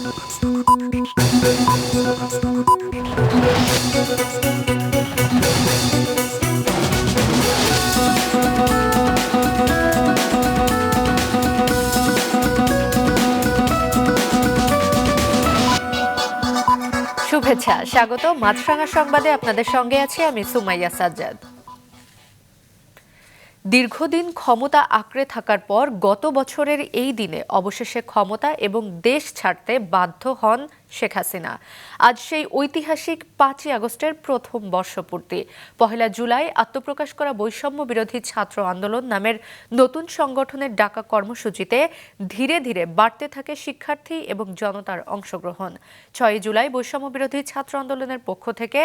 শুভেচ্ছা, স্বাগত মাছরাঙা সংবাদে। আপনাদের সঙ্গে আছি আমি সুমাইয়া সাজ্জাদ। দীর্ঘদিন ক্ষমতা আঁকড়ে থাকার পর গত বছরের এই দিনে অবশেষে ক্ষমতা এবং দেশ ছাড়তে বাধ্য হন শেখ হাসিনা। আজ সেই ঐতিহাসিক 5ই আগস্টের প্রথম বর্ষপূর্তি। 1 জুলাই আত্মপ্রকাশ করা বৈষম্য বিরোধী ছাত্র আন্দোলন নামের নতুন সংগঠনের ডাকা কর্মসূচিতে ধীরে ধীরে বাড়তে থাকে শিক্ষার্থী এবং জনতার অংশগ্রহণ। 6 জুলাই বৈষম্য বিরোধী ছাত্র আন্দোলনের পক্ষ থেকে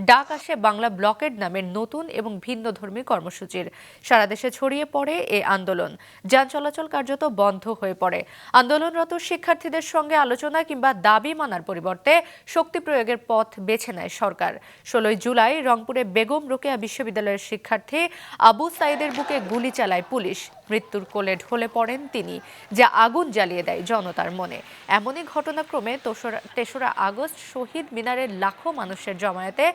ডাক আসে বাংলা ব্লকেড নামের নতুন এবং ভিন্নধর্মী কর্মসূচির। সারা দেশে ছড়িয়ে পড়ে এই আন্দোলন, যান চলাচল কার্যত বন্ধ হয়ে পড়ে। আন্দোলনরত শিক্ষার্থীদের সঙ্গে আলোচনা কিংবা দাবি মানার পরিবর্তে শক্তি প্রয়োগের পথ বেছে নেয় সরকার। 16 জুলাই রংপুরে বেগম রোকেয়া বিশ্ববিদ্যালয়ের শিক্ষার্থী আবু সাইদের বুকে গুলি চালায় পুলিশ। মৃত্যুর কোলে ঢলে পড়েন তিনি, যা আগুন জ্বালিয়ে দেয় জনতার মনে। এমনই ঘটনাক্রমে 3রা আগস্ট শহীদ মিনারের লাখো মানুষের জমায়েতে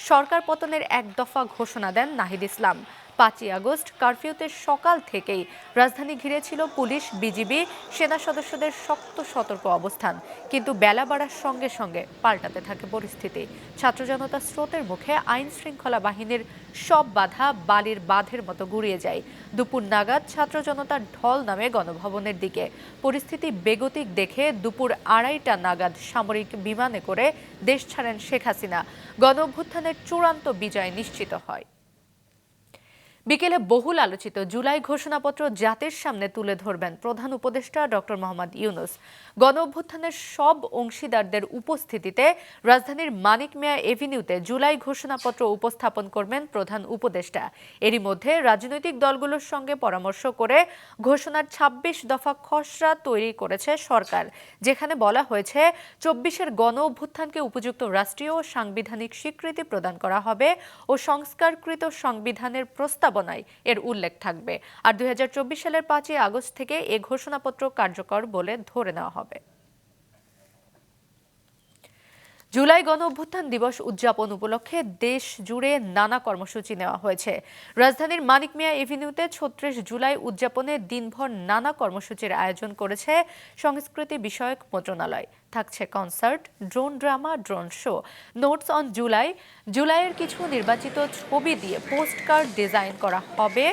সরকার পতনের এক দফা ঘোষণা দেন নাহিদ ইসলাম। 5ই আগস্ট কারফিউতে সকাল থেকেই রাজধানী ঘিরে ছিল পুলিশ, বিজিবি, সেনা সদস্যদের শক্ত সতর্ক অবস্থান। কিন্তু বেলা বাড়ার সঙ্গে সঙ্গে পাল্টাতে থাকে পরিস্থিতি। ছাত্র জনতা স্রোতের মুখে আইন শৃঙ্খলা বাহিনীর সব বাধা বালির বাঁধের মতো গুড়িয়ে যায়। দুপুর নাগাদ ছাত্র জনতার ঢল নামে গণভবনের দিকে। পরিস্থিতি বেগতিক দেখে দুপুর 2:30টা নাগাদ সামরিক বিমানে করে দেশ ছাড়েন শেখ হাসিনা। গণ অভ্যুত্থানের চূড়ান্ত বিজয় নিশ্চিত হয়। বিকেলে বহুল আলোচিত জুলাই ঘোষণাপত্র জাতির সামনে তুলে ধরবেন প্রধান উপদেষ্টা ডক্টর মোহাম্মদ ইউনূস। গণ অভ্যুত্থানের সব অংশীদারদের উপস্থিতিতে রাজধানীর মানিক মিয়া এভিনিউতে জুলাই ঘোষণাপত্র উপস্থাপন করবেন প্রধান উপদেষ্টা। এরই মধ্যে রাজনৈতিক দলগুলোর সঙ্গে পরামর্শ করে ঘোষণার 26 দফা খসড়া তৈরি করেছে সরকার, যেখানে বলা হয়েছে 24-এর গণ অভ্যুত্থানকে উপযুক্ত রাষ্ট্রীয় ও সাংবিধানিক স্বীকৃতি প্রদান করা হবে ও সংস্কারকৃত সংবিধানের প্রস্তাব এর উল্লেখ থাকবে। আর 2024 সালের 5ই আগস্ট থেকে এ ঘোষণাপত্র কার্যকর বলে ধরে নেওয়া হবে। জুলাই গণ অভ্যুত্থান দিবস উদযাপন উপলক্ষে দেশ জুড়ে নানা কর্মসূচি নেওয়া হয়েছে। রাজধানীর মানিক মিয়া এভিনিউতে 36 জুলাই উদযাপনে দিনভর নানা কর্মসূচির আয়োজন করেছে সংস্কৃতি বিষয়ক মন্ত্রণালয়। থাকছে concert, drone drama, drone show, notes on July, জুলাইয়ের কিছু নির্বাচিত ছবি দিয়ে পোস্ট কার্ড ডিজাইন করা হবে,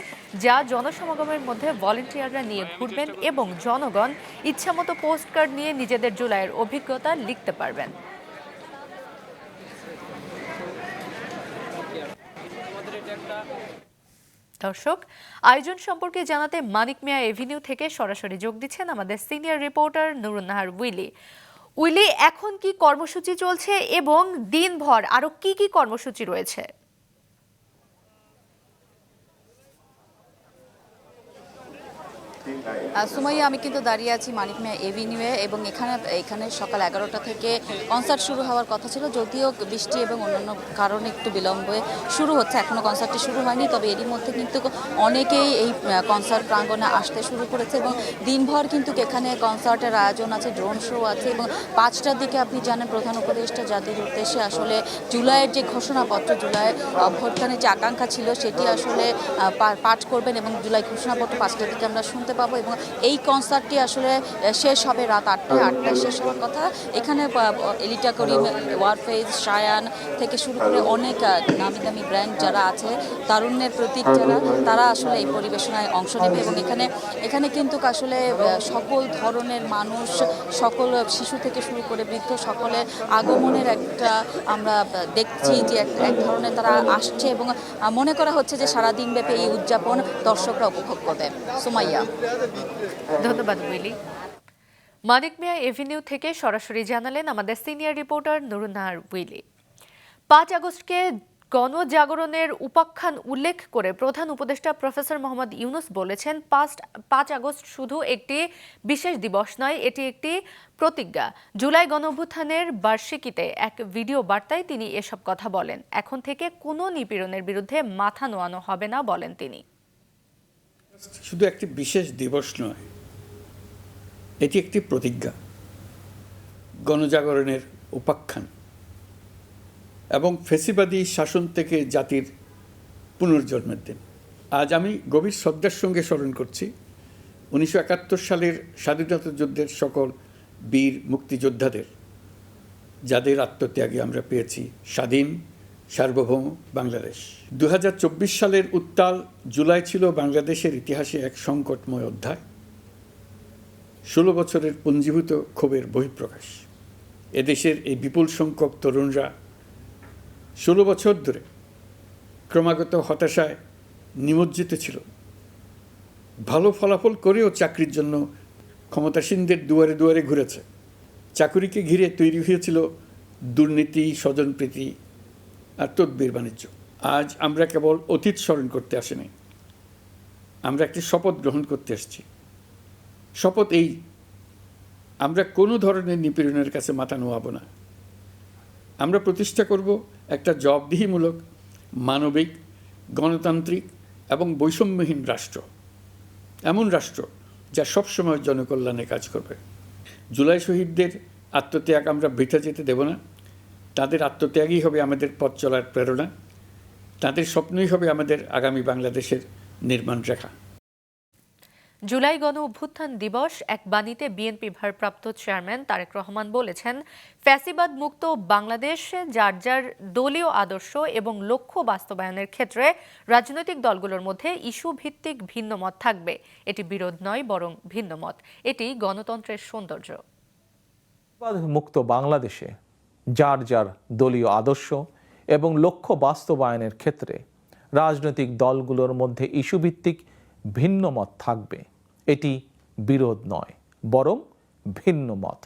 যা জনসমাগমের মধ্যে ভলেন্টিয়াররা নিয়ে ঘুরবেন এবং জনগণ ইচ্ছামতো পোস্ট কার্ড নিয়ে নিজেদের জুলাইয়ের অভিজ্ঞতা লিখতে পারবেন। দর্শক, আয়োজন সম্পর্কে জানাতে মানিক মিয়া এভিনিউ থেকে সরাসরি যোগ দিচ্ছেন আমাদের সিনিয়র রিপোর্টার নুরুন নাহার উইলি। উইলি, এখন কি কর্মসূচি চলছে এবং দিনভর আরো কি কি কর্মসূচি রয়েছে? সুমাইয়া, আমি কিন্তু দাঁড়িয়ে আছি মানিক মিয়া এভিনিউয়ে এবং এখানে সকাল 11টা থেকে কনসার্ট শুরু হওয়ার কথা ছিল, যদিও বৃষ্টি এবং অন্যান্য কারণে একটু বিলম্বে শুরু হচ্ছে। এখনও কনসার্টটি শুরু হয়নি, তবে এরই মধ্যে কিন্তু অনেকেই এই কনসার্ট প্রাঙ্গণে আসতে শুরু করেছে এবং দিনভর কিন্তু এখানে কনসার্টের আয়োজন আছে, ড্রোন শো আছে এবং 5টার দিকে আপনি জানেন প্রধান উপদেষ্টা জাতির উদ্দেশ্যে আসলে জুলাইয়ের যে ঘোষণাপত্র, জুলাইয়ের অভ্যর্থনের যে আকাঙ্ক্ষা ছিল সেটি আসলে পাঠ করবেন এবং জুলাই ঘোষণাপত্র 5টার দিকে আমরা শুনতে পাবো এবং এই কনসার্টটি আসলে শেষ হবে রাত 8টায় শেষ হওয়ার কথা। এখানে এলিটা করিম, ওয়ারফেজ, শায়ান থেকে শুরু করে অনেক নামি দামি ব্র্যান্ড যারা আছে, তারুণ্যের প্রতীক যারা, তারা আসলে এই পরিবেশনায় অংশ নেবে এবং এখানে কিন্তু আসলে সকল ধরনের মানুষ, সকল শিশু থেকে শুরু করে বৃদ্ধ সকলের আগমনের একটা আমরা দেখছি যে এক ধরনের তারা আসছে এবং মনে করা হচ্ছে যে সারাদিন ব্যাপী এই উদযাপন দর্শকরা উপভোগ করবে। সুমাইয়া, ধন্যবাদ উইলি। মানিক মিয়া এভিনিউ থেকে সরাসরি জানালেন আমাদের senior reporter Nurun Nahar Willy. 5 আগস্টকে গণজাগরণের উপাখ্যান উল্লেখ করে প্রধান উপদেষ্টা প্রফেসর মোহাম্মদ ইউনূস বলেছেন, 5 আগস্ট শুধু একটি বিশেষ দিবস নয়, এটি একটি প্রতিজ্ঞা। জুলাই গণঅভ্যুত্থানের বার্ষিকীতে এক ভিডিও বার্তায় তিনি এসব কথা বলেন। এখন থেকে কোনো নিপীড়নের বিরুদ্ধে মাথা নোয়ানো হবে না বলেন তিনি। শুধু একটি বিশেষ দিবস নয়, এটি একটি প্রতিজ্ঞা। গণজাগরণের উপাখ্যান এবং ফ্যাসিবাদী শাসন থেকে জাতির পুনর্জন্মের দিন। আজ আমি গভীর শ্রদ্ধার সঙ্গে স্মরণ করছি 1971 সালের স্বাধীনতা যুদ্ধের সকল বীর মুক্তিযোদ্ধাদের, যাদের আত্মত্যাগে আমরা পেয়েছি স্বাধীন সার্বভৌম বাংলাদেশ। 2024 সালের উত্তাল জুলাই ছিল বাংলাদেশের ইতিহাসে এক সংকটময় অধ্যায়, 16 বছরের পুঞ্জীভূত ক্ষোভের বহিঃপ্রকাশ। এদেশের এই বিপুল সংখ্যক তরুণরা 16 বছর ধরে ক্রমাগত হতাশায় নিমজ্জিত ছিল। ভালো ফলাফল করেও চাকরির জন্য ক্ষমতাসীনদের দুয়ারে দুয়ারে ঘুরেছে। চাকুরিকে ঘিরে তৈরি হয়েছিল দুর্নীতি, স্বজনপ্রীতি আর তদবির বাণিজ্য। আজ আমরা কেবল অতীত স্মরণ করতে আসিনি, আমরা একটি শপথ গ্রহণ করতে আসছি। শপথ এই, আমরা কোনো ধরনের নিপীড়নের কাছে মাথা নোয়াব না। আমরা প্রতিষ্ঠা করব একটা জবাবদিহিমূলক, মানবিক, গণতান্ত্রিক এবং বৈষম্যহীন রাষ্ট্র, এমন রাষ্ট্র যা সবসময় জনকল্যাণে কাজ করবে। জুলাই শহীদদের আত্মত্যাগ আমরা বৃথা যেতে দেব না। তাদের আত্মত্যাগই হবে আমাদের পথ চলার প্রেরণা, তাদের স্বপ্নই হবে আমাদের আগামী বাংলাদেশের নির্মাণ রেখা। জুলাই গণ অভ্যুত্থান দিবস এক বাণীতে বিএনপি ভারপ্রাপ্ত চেয়ারম্যান তারেক রহমান বলেছেন, ফ্যাসিবাদ মুক্ত বাংলাদেশে যার যার দলীয় আদর্শ এবং লক্ষ্য বাস্তবায়নের ক্ষেত্রে রাজনৈতিক দলগুলোর মধ্যে ইস্যু ভিত্তিক ভিন্নমত থাকবে। এটি বিরোধ নয়, বরং ভিন্নমত। এটি গণতন্ত্রের সৌন্দর্য। মুক্ত বাংলাদেশে যার যার দলীয় আদর্শ এবং লক্ষ্য বাস্তবায়নের ক্ষেত্রে রাজনৈতিক দলগুলোর মধ্যে ইস্যুভিত্তিক ভিন্ন মত থাকবে। এটি বিরোধ নয়, বরং ভিন্ন মত।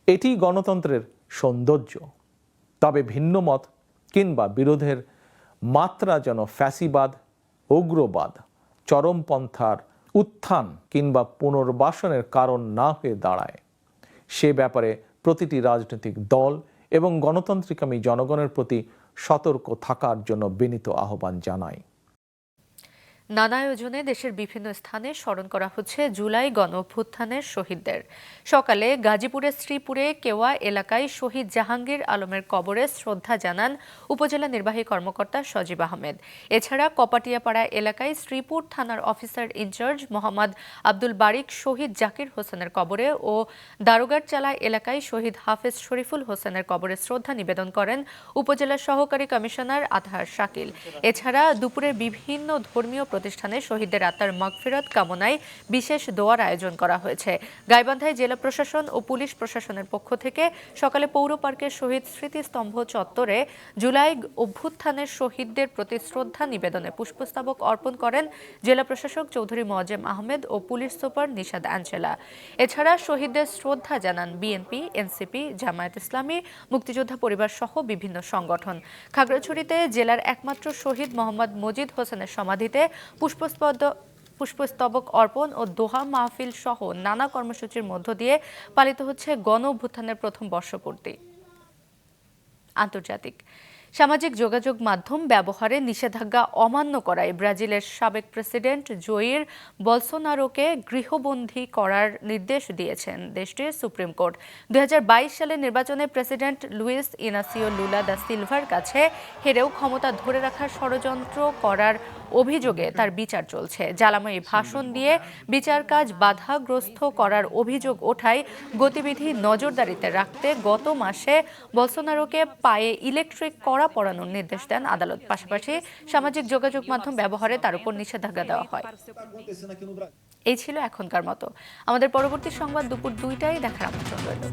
এটি গণতন্ত্রের সৌন্দর্য। তবে ভিন্ন মত কিংবা বিরোধের মাত্রা যেন ফ্যাসিবাদ, উগ্রবাদ, চরমপন্থার উত্থান কিংবা পুনর্বাসনের কারণ না হয়ে দাঁড়ায়, সে ব্যাপারে প্রতিটি রাজনৈতিক দল এবং গণতান্ত্রিকামী জনগণের প্রতি সতর্ক থাকার জন্য বিনীত আহ্বান জানাই। নানা আয়োজনে দেশের বিভিন্ন স্থানে স্মরণ করা হচ্ছে জুলাই গণ অভ্যুত্থানের শহীদদের। সকালে গাজীপুরের শ্রীপুরে কেওয়া এলাকায় শহীদ জাহাঙ্গীর আলমের কবরে শ্রদ্ধা জানান উপজেলা নির্বাহী কর্মকর্তা সজীব আহমেদ। এছাড়া কপাটিয়াপাড়া এলাকায় শ্রীপুর থানার অফিসার ইনচার্জ মোহাম্মদ আব্দুল বারিক শহীদ জাকির হোসেনের কবরে ও দারোগারচালা এলাকায় শহীদ হাফেজ শরীফুল হোসেনের কবরে শ্রদ্ধা নিবেদন করেন উপজেলা সহকারী কমিশনার আতহার শাকিল। এছাড়া দুপুরে বিভিন্ন ধর্মীয় প্রতিষ্ঠানে শহীদদের আত্মার মাগফিরাত কামনায় বিশেষ দোয়ার আয়োজন করা হয়েছে। গাইবান্ধায় জেলা প্রশাসন ও পুলিশ প্রশাসনের পক্ষ থেকে সকালে পৌর পার্কের শহীদ স্মৃতিস্তম্ভ চত্বরে জুলাই অভ্যুত্থানের শহীদদের প্রতি শ্রদ্ধা নিবেদনে পুষ্পস্তবক অর্পণ করেন জেলা প্রশাসক চৌধুরী মোয়াজ্জেম আহমেদ ও পুলিশ সুপার নিশাদ আঞ্চেলা। এছাড়া শহীদদের শ্রদ্ধা জানান বিএনপি, এনসিপি, জামায়াত ইসলামী, মুক্তিযোদ্ধা পরিবার সহ বিভিন্ন সংগঠন। খাগড়াছড়িতে জেলার একমাত্র শহীদ মোহাম্মদ মজিদ হোসেনের সমাধিতে পুষ্পস্তবক অর্পণ ও দোহা মাহফিল সহ নানা কর্মসূচির মধ্য দিয়ে পালিত হচ্ছে গণ অভ্যুত্থানের প্রথম বর্ষপূর্তি। আন্তর্জাতিক সামাজিক যোগাযোগ মাধ্যম ব্যবহারে নিষেধাজ্ঞা অমান্য করায় ব্রাজিলের সাবেক প্রেসিডেন্ট জোইর বলসোনারোকে গৃহবন্দী করার নির্দেশ দিয়েছেন দেশটির সুপ্রিম কোর্ট। 2022 সালের নির্বাচনে প্রেসিডেন্ট লুইস ইনাসিও লুলা দা সিলভার কাছে হেরেও ক্ষমতা ধরে রাখার ষড়যন্ত্র করার অভিযোগে তার বিচার চলছে। জ্বালাময়ী ভাষণ দিয়ে বিচার কাজ বাধাগ্রস্ত করার অভিযোগ ওঠায় গতিবিধি নজরদারিতে রাখতে গত মাসে বলসোনারোকে পায়ে ইলেকট্রিক কড়া পরানোর নির্দেশ দেন আদালত। পাশাপাশি সামাজিক যোগাযোগ মাধ্যম ব্যবহারে তার উপর নিষেধাজ্ঞা দেওয়া হয়। এই ছিল এখনকার মতো। আমাদের পরবর্তী সংবাদ দুপুর 2টায় দেখার আমন্ত্রণ রইল।